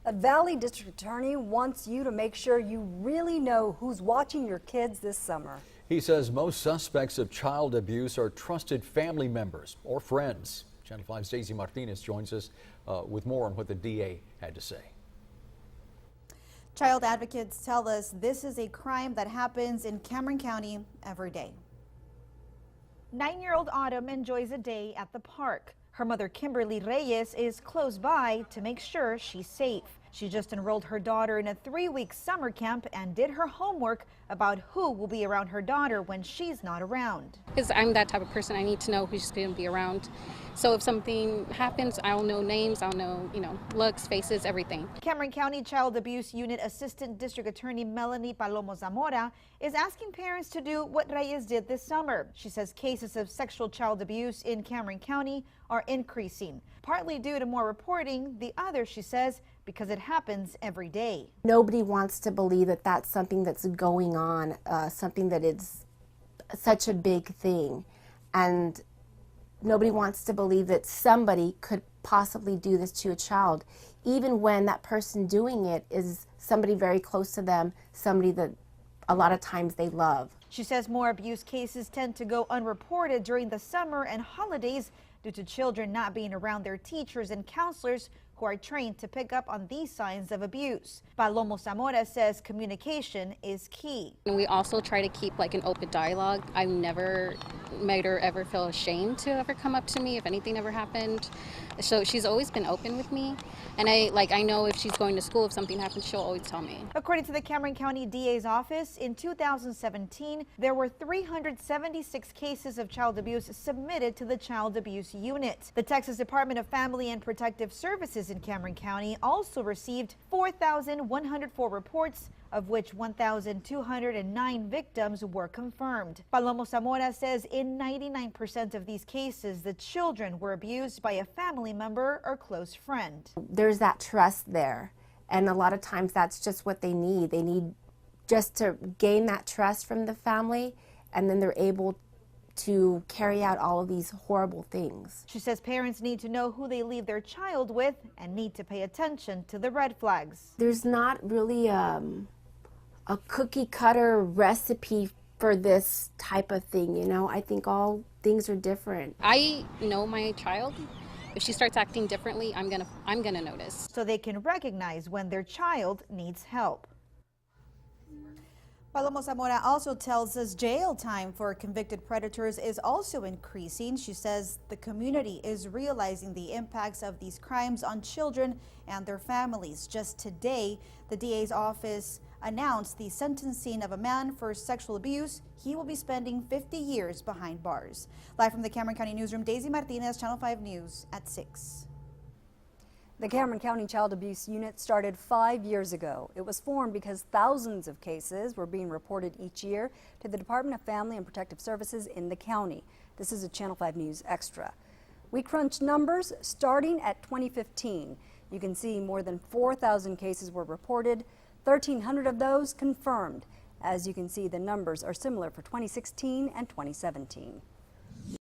A Valley District Attorney wants you to make sure you really know who's watching your kids this summer. He says most suspects of child abuse are trusted family members or friends. Channel 5's Daisy Martinez joins us with more on what the DA had to say. Child advocates tell us this is a crime that happens in Cameron County every day. 9-year-old Autumn enjoys a day at the park. Her mother, Kimberly Reyes, is close by to make sure she's safe. She just enrolled her daughter in a 3-week summer camp and did her homework about who will be around her daughter when she's not around. Because I'm that type of person, I need to know who's going to be around. So if something happens, I'll know names, I'll know, looks, faces, everything. Cameron County Child Abuse Unit Assistant District Attorney Melanie Palomo Zamora is asking parents to do what Reyes did this summer. She says cases of sexual child abuse in Cameron County are increasing, partly due to more reporting. The other, she says, because it happens every day. Nobody wants to believe that that's something that's going on, something that is such a big thing. And nobody wants to believe that somebody could possibly do this to a child, even when that person doing it is somebody very close to them, somebody that a lot of times they love. She says more abuse cases tend to go unreported during the summer and holidays due to children not being around their teachers and counselors who are trained to pick up on these signs of abuse. Palomo Zamora says communication is key. And we also try to keep an open dialogue. I've never made her ever feel ashamed to ever come up to me if anything ever happened. So she's always been open with me. And I know if she's going to school, if something happens, she'll always tell me. According to the Cameron County DA's office, in 2017, there were 376 cases of child abuse submitted to the Child Abuse Unit. The Texas Department of Family and Protective Services in Cameron County also received 4,104 reports, of which 1,209 victims were confirmed. Palomo Zamora says in 99% of these cases, the children were abused by a family member or close friend. There's that trust there, and a lot of times that's just what they need. They need just to gain that trust from the family, and then they're able to carry out all of these horrible things. She says parents need to know who they leave their child with and need to pay attention to the red flags. There's not really a cookie cutter recipe for this type of thing, I think all things are different. I know my child. If she starts acting differently, I'm gonna notice. So they can recognize when their child needs help. Palomo Zamora also tells us jail time for convicted predators is also increasing. She says the community is realizing the impacts of these crimes on children and their families. Just today, the DA's office announced the sentencing of a man for sexual abuse. He will be spending 50 years behind bars. Live from the Cameron County Newsroom, Daisy Martinez, Channel 5 News at 6. The Cameron County Child Abuse Unit started 5 years ago. It was formed because thousands of cases were being reported each year to the Department of Family and Protective Services in the county. This is a Channel 5 News Extra. We crunched numbers starting at 2015. You can see more than 4,000 cases were reported, 1,300 of those confirmed. As you can see, the numbers are similar for 2016 and 2017.